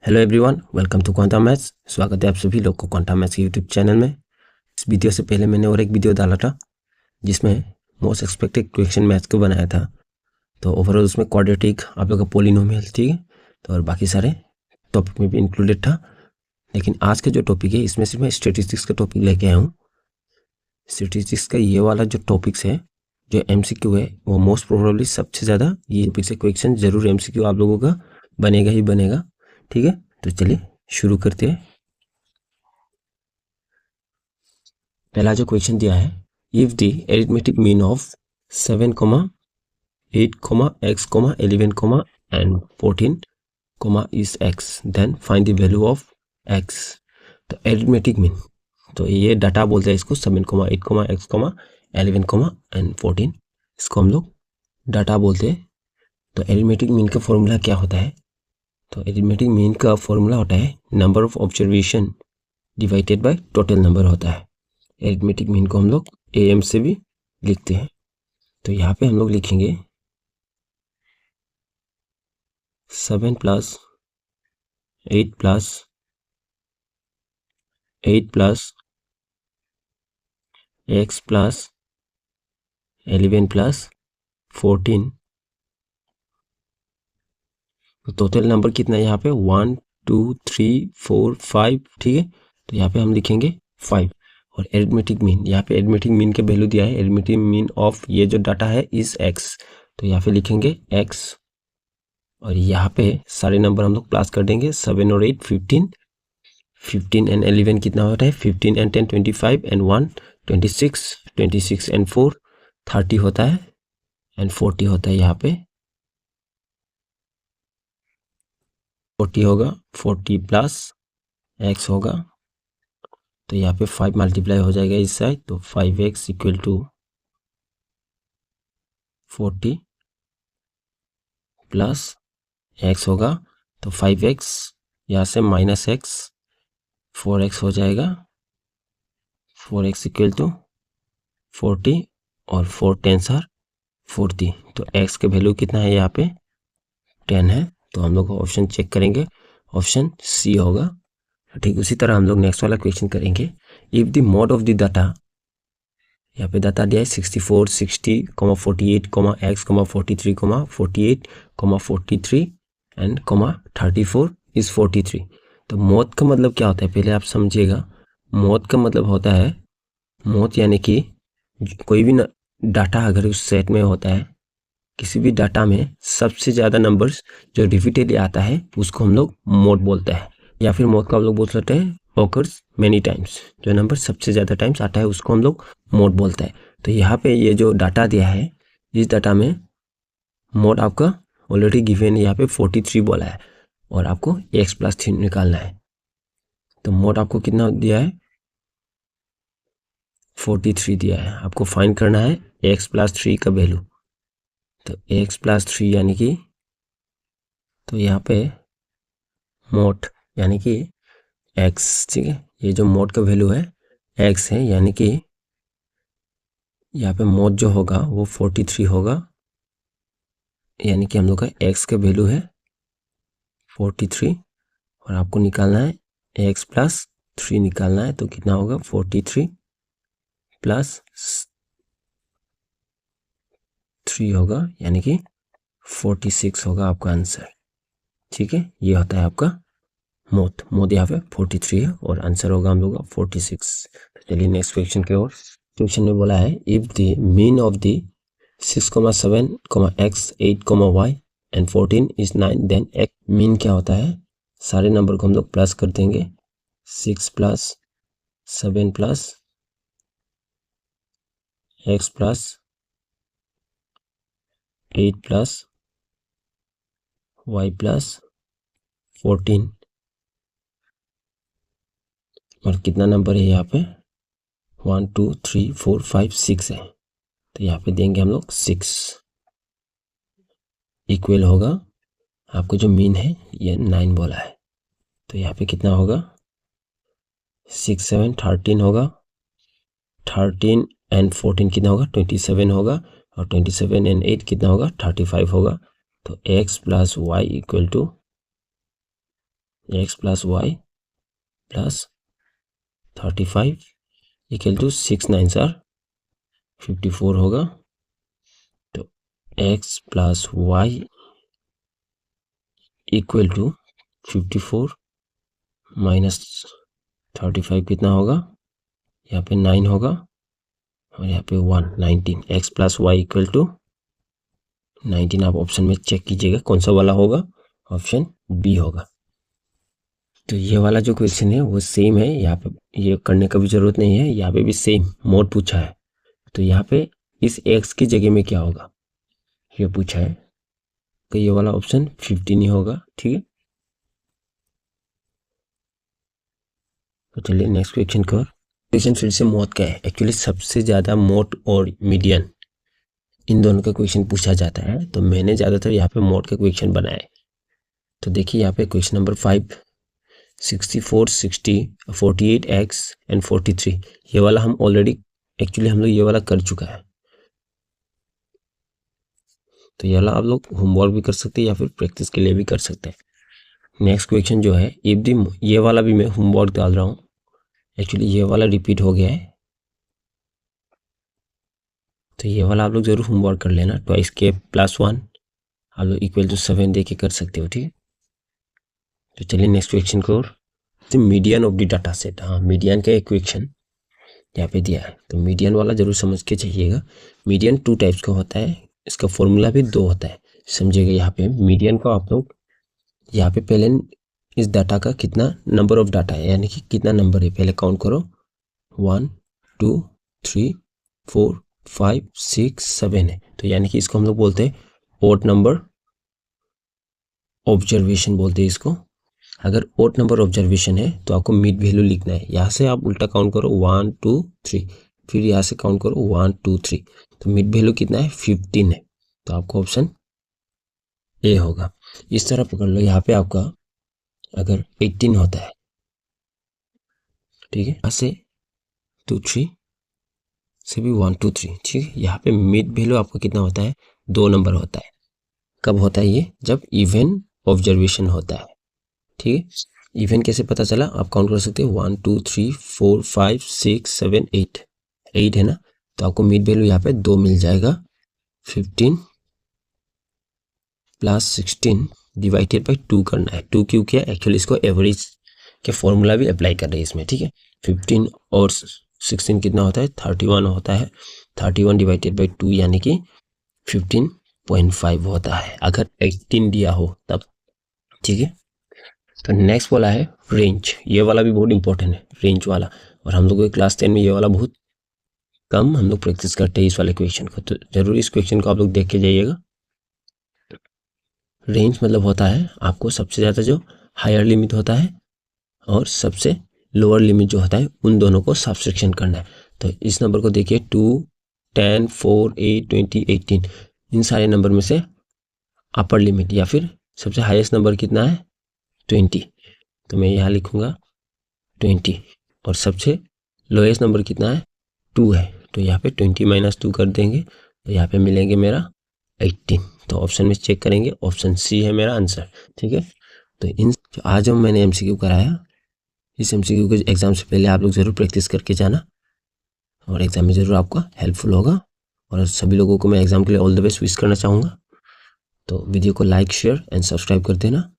Hello everyone, welcome to quantum maths. स्वागत है आप सभी लोग को क्वांटम मैथ्स के यूट्यूब चैनल में। इस वीडियो से पहले मैंने और एक वीडियो डाला था जिसमें मोस्ट एक्सपेक्टेड क्वेश्चन मैथ्स को बनाया था। तो ओवरऑल उसमें क्वाड्रेटिक, आप लोग का पोलिनोमियल, ठीक है, तो और बाकी सारे टॉपिक में भी इंक्लूडेड था। लेकिन आज का जो टॉपिक है इसमें सिर्फ मैं स्टेटिस्टिक्स का टॉपिक लेके आया हूँ। स्टेटिस्टिक्स का ये वाला जो टॉपिक्स है, जो MCQ है, वो मोस्ट प्रोबेबली सबसे ज़्यादा ये टॉपिक से क्वेश्चन जरूर MCQ आप लोगों का बनेगा ही बनेगा। ठीक है, तो चलिए शुरू करते हैं। पहला जो क्वेश्चन दिया है, if the arithmetic mean of 7, 8, x, 11, and 14, is x, then find the value of x। तो एरिथमेटिक मीन, तो ये डाटा बोलते हैं इसको 7, 8, x, 11, and 14, इसको हम लोग डाटा बोलते हैं। तो एरिथमेटिक मीन का फॉर्मूला क्या होता है? तो एरिथमेटिक मीन का फॉर्मूला होता है number of observation divided by total number होता है। एरिथमेटिक मीन को हम लोग AM से भी लिखते हैं। तो यहाँ पे हम लोग लिखेंगे 7 + 8 + 8 + x + 11 + 14। तो टोटल नंबर कितना है यहाँ पे? 1, 2, 3, 4, 5। ठीक है, तो यहाँ पे हम लिखेंगे 5। और एरिथमेटिक मीन, यहाँ पे एरिथमेटिक मीन के वैल्यू दिया है। एरिथमेटिक मीन ऑफ ये जो डाटा है इज x, तो यहाँ पे लिखेंगे x। और यहाँ पे सारे नंबर हम लोग प्लस कर देंगे। 7 और 8 15, 15 and 11 कितना होता है? 15 and 10 25 and 1 26, 26 and 4 30 होता है and 40 होता है। यहाँ पे 40 होगा, 40 प्लस x होगा, तो यहाँ पे 5 मल्टीप्लाई हो जाएगा इस साइड, तो 5x = 40 प्लस x होगा, तो 5x यहाँ से -x 4x हो जाएगा। 4x = 40 और 4 10s are 40। तो x के वैल्यू कितना है यहाँ पे? 10 है। तो हम लोग ऑप्शन चेक करेंगे, ऑप्शन C होगा। ठीक उसी तरह हम लोग नेक्स्ट वाला क्वेश्चन करेंगे। If the mode of the data, यहाँ पे डाटा दिया है 64, 60, 48, x, 43, 48, 43 एंड 34 इज 43। तो मोड का मतलब क्या होता है पहले आप समझिएगा। मोड का मतलब होता है, मोड यानी कि कोई भी डाटा अगर उस सेट में होता है, किसी भी डाटा में सबसे ज़्यादा नंबर्स जो रिपीटेडली आता है उसको हम लोग मोड बोलते हैं। या फिर मोड को हम लोग बोल सकते हैं ऑकर्स मेनी टाइम्स, जो नंबर सबसे ज़्यादा टाइम्स आता है उसको हम लोग मोड बोलते हैं। तो यहाँ पे ये जो डाटा दिया है, इस डाटा में मोड आपका ऑलरेडी गिवन है, यहाँ पे 43 बोला है और आपको x + 3 निकालना है। तो मोड आपको कितना दिया है? 43 दिया है। आपको फाइंड करना है x + 3 का वैल्यू। तो x + 3 यानी कि, तो यहाँ पे मोड यानी कि x, ठीक है, ये जो मोड का वैल्यू है x है, यानी कि यहाँ पे मोड जो होगा वो 43 होगा, यानी कि हम लोग का x का वैल्यू है 43 और आपको निकालना है x + 3 निकालना है। तो कितना होगा? 43 + 3 होगा, यानी कि 46 होगा आपका आंसर। ठीक है, ये होता है आपका मोड यहाँ पे 43 है और आंसर होगा हम लोग का 46। तो चलिए नेक्स्ट क्वेश्चन की ओर। क्वेश्चन में बोला है if the mean of the 6, 7, x, 8, y and 14 is 9, then x mean क्या होता है? सारे नंबर को हम लोग प्लस कर देंगे। 6 + 7 + x + 8 + y + 14 और कितना नंबर है यहाँ पे? 1, 2, 3, 4, 5, 6 है। तो यहाँ पे देंगे हम लोग 6 इक्वल होगा, आपको जो मीन है ये 9 बोला है। तो यहाँ पे कितना होगा? 6, 7, 13 होगा, 13 and 14 कितना होगा? 27 होगा, और 27 and 8 कितना होगा? 35 होगा। तो x + y = x plus y plus 35 equal to 6 9 sir 54 होगा। तो x plus y equal to 54 minus 35 कितना होगा, यहाँ पे 9 होगा और यहाँ पे 1 19। X plus y equal to 19। आप ऑप्शन में चेक कीजिएगा कौन सा वाला होगा, ऑप्शन बी होगा। तो ये वाला जो क्वेश्चन है वो सेम है, यहाँ पे ये करने का भी जरूरत नहीं है, यहाँ पे भी सेम मोड पूछा है। तो यहाँ पे इस एक्स की जगह में क्या होगा ये पूछा है, तो ये वाला ऑप्शन 15 ही होगा। ठीक है, तो चलिए नेक्स्ट क्वेश्चन को। क्वेश्चन फिर से मोड का है। एक्चुअली सबसे ज़्यादा मोड और मीडियन इन दोनों का क्वेश्चन पूछा जाता है, तो मैंने ज़्यादातर यहाँ पे मोड का क्वेश्चन बनाया। तो देखिए यहाँ पे क्वेश्चन नंबर 5 64 60 48 x एंड 43, ये वाला हम ऑलरेडी एक्चुअली हम लोग ये वाला कर चुका है। तो ये वाला आप लोग होमवर्क भी कर सकते हैं या फिर प्रैक्टिस के लिए भी कर सकते हैं। नेक्स्ट क्वेश्चन जो है इफ दी, ये वाला भी मैं होमवर्क डाल रहा हूँ, एक्चुअली ये वाला रिपीट हो गया है, तो ये वाला आप लोग जरूर होमवर्क कर लेना। ट्वाइस के प्लस 1 आप लोग इक्वल टू 7 दे के कर सकते हो। ठीक है, तो चलिए नेक्स्ट क्वेश्चन को। Median of the data set, हाँ मीडियन का इक्वेशन यहाँ पे दिया है, तो मीडियन वाला जरूर समझ के चाहिएगा। मीडियन 2 टाइप्स का होता है, इसका फॉर्मूला भी 2 होता है, समझिएगा। यहाँ पे मीडियन को आप लोग यहाँ पे पहले इस डाटा का कितना नंबर ऑफ डाटा है, यानी कि कितना नंबर है पहले काउंट करो। 1 2 3 4 5 6 7 है, तो यानी कि इसको हम लोग बोलते हैं ओड नंबर ऑब्जर्वेशन बोलते हैं इसको। अगर ओड नंबर ऑब्जर्वेशन है तो आपको मिड वैल्यू लिखना है। यहाँ से आप उल्टा काउंट करो 1 2 3, फिर यहाँ से काउंट करो 1 2 3, तो मिड वैल्यू कितना है 15 है, तो आपको ऑप्शन ए होगा। इस तरह पकड़ लो, यहाँ पे आपका अगर 18 होता है, ठीक है, यहाँ से 2 3 से भी 1 2 3, ठीक है। यहाँ पे मिड वैल्यू आपका कितना होता है, 2 नंबर होता है। कब होता है ये, जब इवन ऑब्जर्वेशन होता है। ठीक है, इवन कैसे पता चला, आप काउंट कर सकते हैं 1 2 3 4 5 6 7 8, 8 है ना, तो आपको मिड वैल्यू यहाँ पे 2 मिल जाएगा। 15 प्लस 16 डिवाइडेड बाई 2 करना है। 2 क्यों किया, एक्चुअली इसको एवरेज के फॉर्मूला भी अप्लाई कर रहे हैं इसमें। ठीक है, 15 और 16 कितना होता है, 31 होता है। 31 डिवाइडेड बाई 2 यानी कि 15.5 होता है, अगर 18 दिया हो तब। ठीक है, तो नेक्स्ट वाला है रेंज। ये वाला भी बहुत इंपॉर्टेंट है, रेंज वाला, और हम लोग क्लास 10 में ये वाला बहुत कम हम लोग प्रैक्टिस करते हैं इस वाले क्वेश्चन को, तो जरूर इस क्वेश्चन को आप लोग देख के जाइएगा। रेंज मतलब होता है आपको सबसे ज़्यादा जो हायर लिमिट होता है और सबसे लोअर लिमिट जो होता है, उन दोनों को सब्ट्रैक्शन करना है। तो इस नंबर को देखिए 2 10 4 8 20 18, इन सारे नंबर में से अपर लिमिट या फिर सबसे हाईएस्ट नंबर कितना है 20, तो मैं यहाँ लिखूँगा 20, और सबसे लोएस्ट नंबर कितना है 2 है, तो यहाँ पे 20 माइनस 2 कर देंगे, तो यहाँ पे मिलेंगे मेरा 18। तो ऑप्शन में चेक करेंगे, ऑप्शन सी है मेरा आंसर। ठीक है, तो इन आज हम मैंने एमसीक्यू कराया, इस एमसीक्यू के एग्जाम से पहले आप लोग जरूर प्रैक्टिस करके जाना, और एग्जाम में जरूर आपका हेल्पफुल होगा। और सभी लोगों को मैं एग्जाम के लिए ऑल द बेस्ट विश करना चाहूँगा। तो वीडियो को लाइक शेयर एंड सब्सक्राइब कर देना।